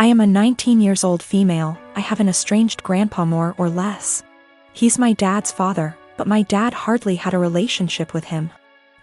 I am a 19 years old female. I have an estranged grandpa more or less. He's my dad's father, but my dad hardly had a relationship with him.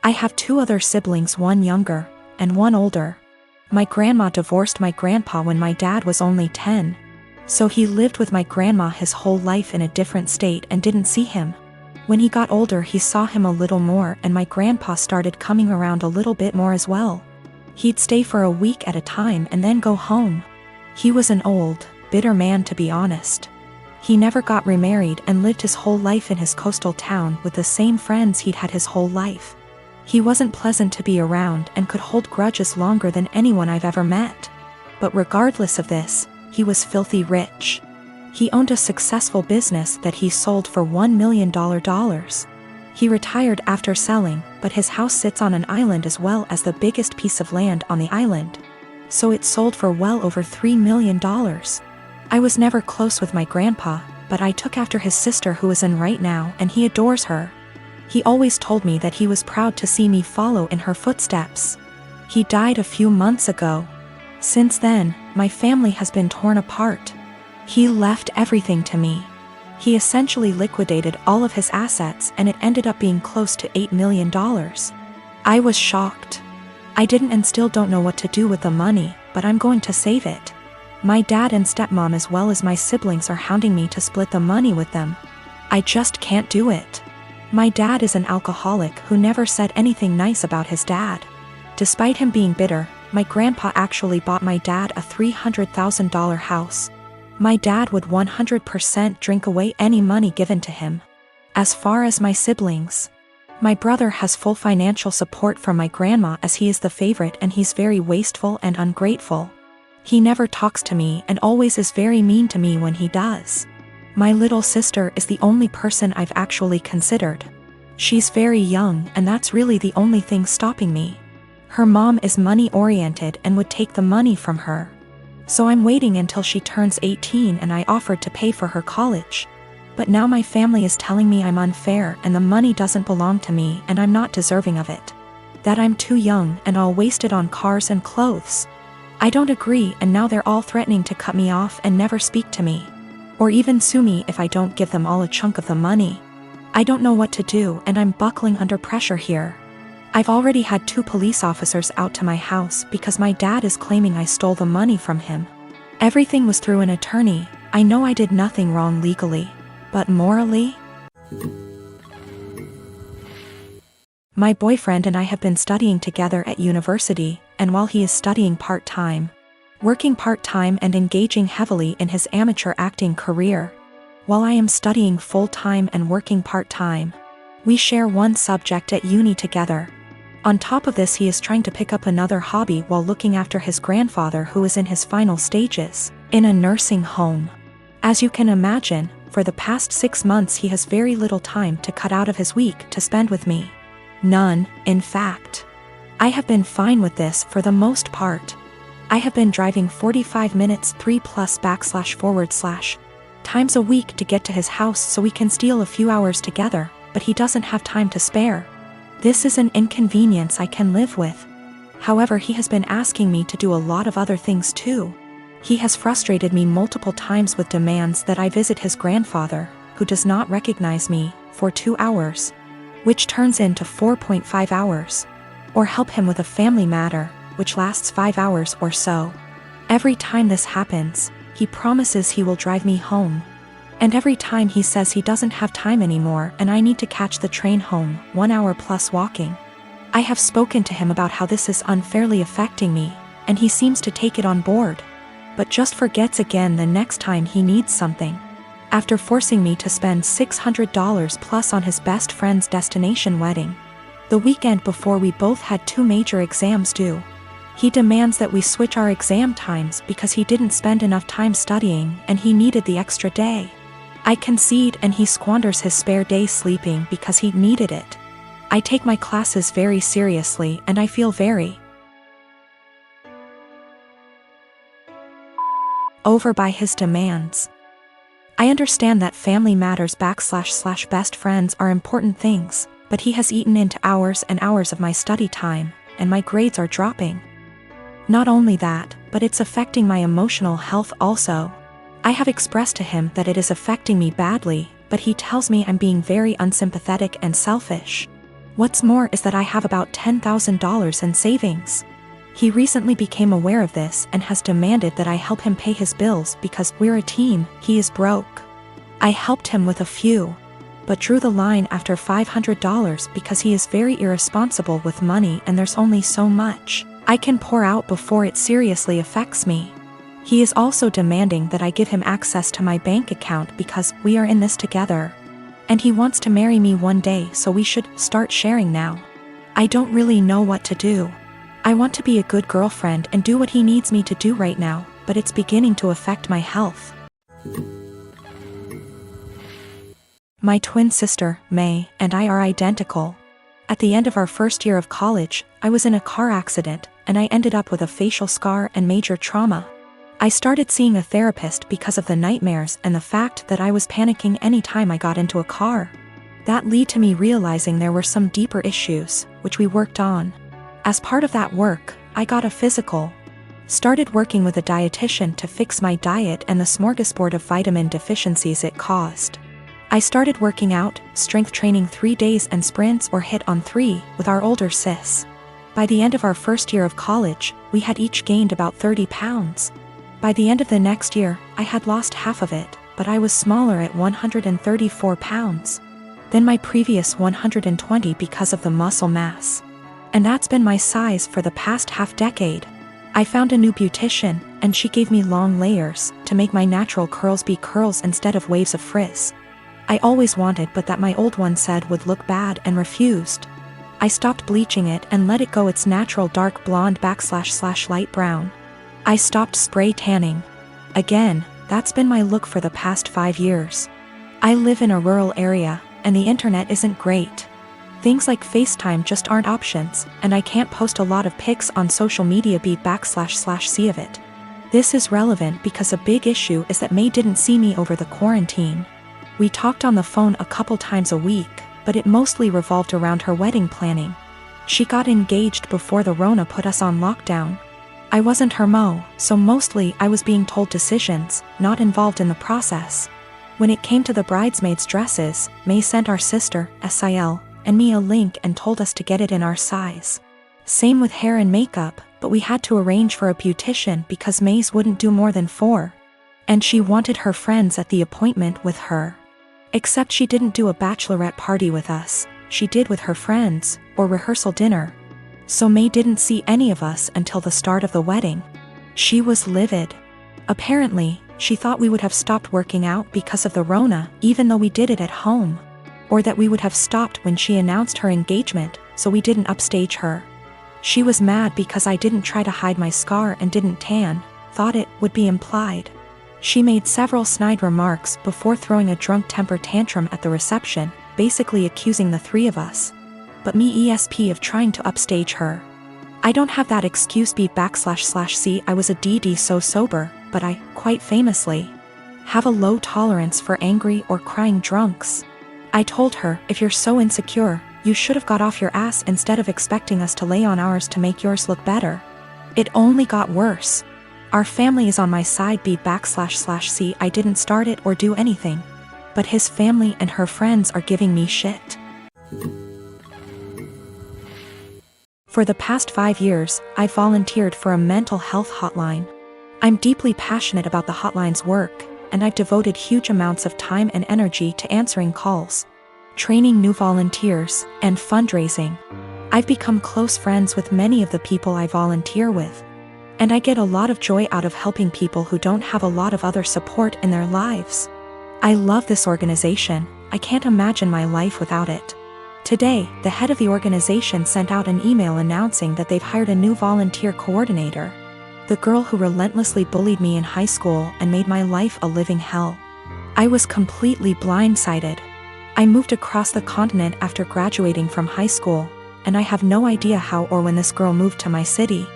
I have 2 other siblings, one younger and one older. My grandma divorced my grandpa when my dad was only 10. So he lived with my grandma his whole life in a different state and didn't see him. When he got older, he saw him a little more, and my grandpa started coming around a little bit more as well. He'd stay for a week at a time and then go home. He was an old, bitter man, to be honest. He never got remarried and lived his whole life in his coastal town with the same friends he'd had his whole life. He wasn't pleasant to be around and could hold grudges longer than anyone I've ever met. But regardless of this, he was filthy rich. He owned a successful business that he sold for $1 million. He retired after selling, but his house sits on an island as well as the biggest piece of land on the island. So it sold for well over $3 million. I was never close with my grandpa, but I took after his sister who is in right now, and he adores her. He always told me that he was proud to see me follow in her footsteps. He died a few months ago. Since then, my family has been torn apart. He left everything to me. He essentially liquidated all of his assets, and it ended up being close to $8 million. I was shocked. I didn't and still don't know what to do with the money, but I'm going to save it. My dad and stepmom as well as my siblings are hounding me to split the money with them. I just can't do it. My dad is an alcoholic who never said anything nice about his dad. Despite him being bitter, my grandpa actually bought my dad a $300,000 house. My dad would 100% drink away any money given to him. As far as my siblings, my brother has full financial support from my grandma as he is the favorite, and he's very wasteful and ungrateful. He never talks to me and always is very mean to me when he does. My little sister is the only person I've actually considered. She's very young, and that's really the only thing stopping me. Her mom is money-oriented and would take the money from her. So I'm waiting until she turns 18, and I offered to pay for her college. But now my family is telling me I'm unfair and the money doesn't belong to me and I'm not deserving of it. That I'm too young and I'll waste it on cars and clothes. I don't agree, and now they're all threatening to cut me off and never speak to me. Or even sue me if I don't give them all a chunk of the money. I don't know what to do, and I'm buckling under pressure here. I've already had 2 police officers out to my house because my dad is claiming I stole the money from him. Everything was through an attorney. I know I did nothing wrong legally, but morally? My boyfriend and I have been studying together at university, and while he is studying part-time, working part-time and engaging heavily in his amateur acting career, while I am studying full-time and working part-time, we share one subject at uni together. On top of this, he is trying to pick up another hobby while looking after his grandfather who is in his final stages, in a nursing home. As you can imagine, for the past 6 months he has very little time to cut out of his week to spend with me. None, in fact. I have been fine with this for the most part. I have been driving 45 minutes 3+// times a week to get to his house so we can steal a few hours together, but he doesn't have time to spare. This is an inconvenience I can live with. However, he has been asking me to do a lot of other things too. He has frustrated me multiple times with demands that I visit his grandfather, who does not recognize me, for 2 hours, which turns into 4.5 hours, or help him with a family matter, which lasts 5 hours or so. Every time this happens, he promises he will drive me home. And every time he says he doesn't have time anymore and I need to catch the train home, 1 hour plus walking. I have spoken to him about how this is unfairly affecting me, and he seems to take it on board, but just forgets again the next time he needs something. After forcing me to spend $600 plus on his best friend's destination wedding, the weekend before we both had 2 major exams due, he demands that we switch our exam times because he didn't spend enough time studying and he needed the extra day. I concede, and he squanders his spare day sleeping because he needed it. I take my classes very seriously and I feel very over by his demands. I understand that family matters / best friends are important things, but he has eaten into hours and hours of my study time, and my grades are dropping. Not only that, but it's affecting my emotional health also. I have expressed to him that it is affecting me badly, but he tells me I'm being very unsympathetic and selfish. What's more is that I have about $10,000 in savings. He recently became aware of this and has demanded that I help him pay his bills because we're a team. He is broke. I helped him with a few, but drew the line after $500 because he is very irresponsible with money and there's only so much I can pour out before it seriously affects me. He is also demanding that I give him access to my bank account because we are in this together. And he wants to marry me one day, so we should start sharing now. I don't really know what to do. I want to be a good girlfriend and do what he needs me to do right now, but it's beginning to affect my health. My twin sister, May, and I are identical. At the end of our first year of college, I was in a car accident, and I ended up with a facial scar and major trauma. I started seeing a therapist because of the nightmares and the fact that I was panicking any time I got into a car. That led to me realizing there were some deeper issues, which we worked on. As part of that work, I got a physical. Started working with a dietitian to fix my diet and the smorgasbord of vitamin deficiencies it caused. I started working out, strength training 3 days and sprints or hit on 3 with our older sis. By the end of our first year of college, we had each gained about 30 pounds. By the end of the next year, I had lost half of it, but I was smaller at 134 pounds than my previous 120 because of the muscle mass. And that's been my size for the past half-decade. I found a new beautician, and she gave me long layers to make my natural curls be curls instead of waves of frizz. I always wanted but that my old one said would look bad and refused. I stopped bleaching it and let it go its natural dark blonde / light brown. I stopped spray tanning. Again, that's been my look for the past 5 years. I live in a rural area, and the internet isn't great. Things like FaceTime just aren't options, and I can't post a lot of pics on social media //see of it. This is relevant because a big issue is that May didn't see me over the quarantine. We talked on the phone a couple times a week, but it mostly revolved around her wedding planning. She got engaged before the Rona put us on lockdown. I wasn't her mo, so mostly I was being told decisions, not involved in the process. When it came to the bridesmaids' dresses, May sent our sister, Sil, and me a link and told us to get it in our size. Same with hair and makeup, but we had to arrange for a beautician because May's wouldn't do more than 4. And she wanted her friends at the appointment with her. Except she didn't do a bachelorette party with us, she did with her friends, or rehearsal dinner. So May didn't see any of us until the start of the wedding. She was livid. Apparently, she thought we would have stopped working out because of the Rona, even though we did it at home. Or that we would have stopped when she announced her engagement, so we didn't upstage her. She was mad because I didn't try to hide my scar and didn't tan, thought it would be implied. She made several snide remarks before throwing a drunk temper tantrum at the reception, basically accusing the 3 of us. But me ESP of trying to upstage her. I don't have that excuse //see I was a DD so sober, but I, quite famously, have a low tolerance for angry or crying drunks. I told her, if you're so insecure, you should have got off your ass instead of expecting us to lay on ours to make yours look better. It only got worse. Our family is on my side //see I didn't start it or do anything. But his family and her friends are giving me shit. For the past 5 years, I volunteered for a mental health hotline. I'm deeply passionate about the hotline's work, and I've devoted huge amounts of time and energy to answering calls, training new volunteers, and fundraising. I've become close friends with many of the people I volunteer with, and I get a lot of joy out of helping people who don't have a lot of other support in their lives. I love this organization. I can't imagine my life without it. Today, the head of the organization sent out an email announcing that they've hired a new volunteer coordinator. The girl who relentlessly bullied me in high school and made my life a living hell. I was completely blindsided. I moved across the continent after graduating from high school, and I have no idea how or when this girl moved to my city.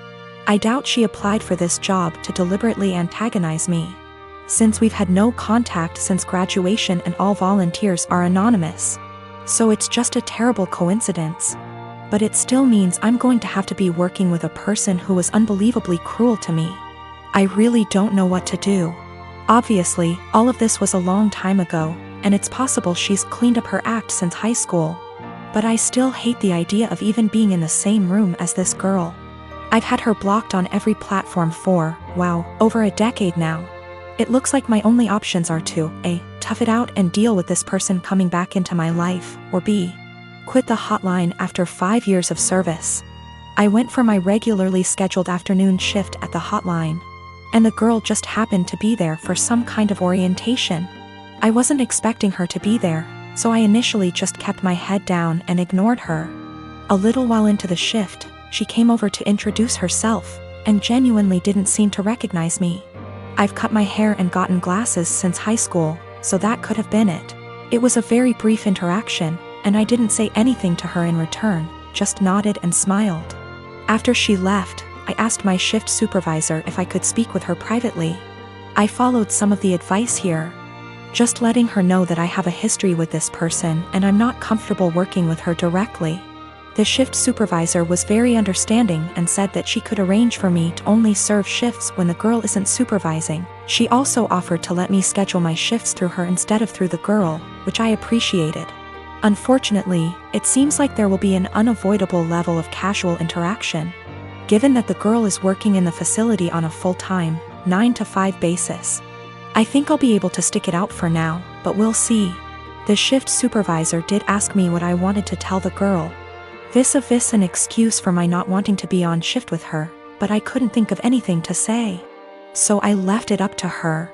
I doubt she applied for this job to deliberately antagonize me, since we've had no contact since graduation and all volunteers are anonymous. So it's just a terrible coincidence. But it still means I'm going to have to be working with a person who was unbelievably cruel to me. I really don't know what to do. Obviously, all of this was a long time ago, and it's possible she's cleaned up her act since high school. But I still hate the idea of even being in the same room as this girl. I've had her blocked on every platform for, wow, over a decade now. It looks like my only options are to A. Tough it out and deal with this person coming back into my life, or B. Quit the hotline after 5 years of service. I went for my regularly scheduled afternoon shift at the hotline, and the girl just happened to be there for some kind of orientation. I wasn't expecting her to be there, so I initially just kept my head down and ignored her. A little while into the shift, she came over to introduce herself, and genuinely didn't seem to recognize me. I've cut my hair and gotten glasses since high school, so that could have been it. It was a very brief interaction, and I didn't say anything to her in return, just nodded and smiled. After she left, I asked my shift supervisor if I could speak with her privately. I followed some of the advice here, just letting her know that I have a history with this person and I'm not comfortable working with her directly. The shift supervisor was very understanding and said that she could arrange for me to only serve shifts when the girl isn't supervising. She also offered to let me schedule my shifts through her instead of through the girl, which I appreciated. Unfortunately, it seems like there will be an unavoidable level of casual interaction, given that the girl is working in the facility on a full-time, 9-to-5 basis. I think I'll be able to stick it out for now, but we'll see. The shift supervisor did ask me what I wanted to tell the girl. Vis-a-vis an excuse for my not wanting to be on shift with her, but I couldn't think of anything to say. So I left it up to her.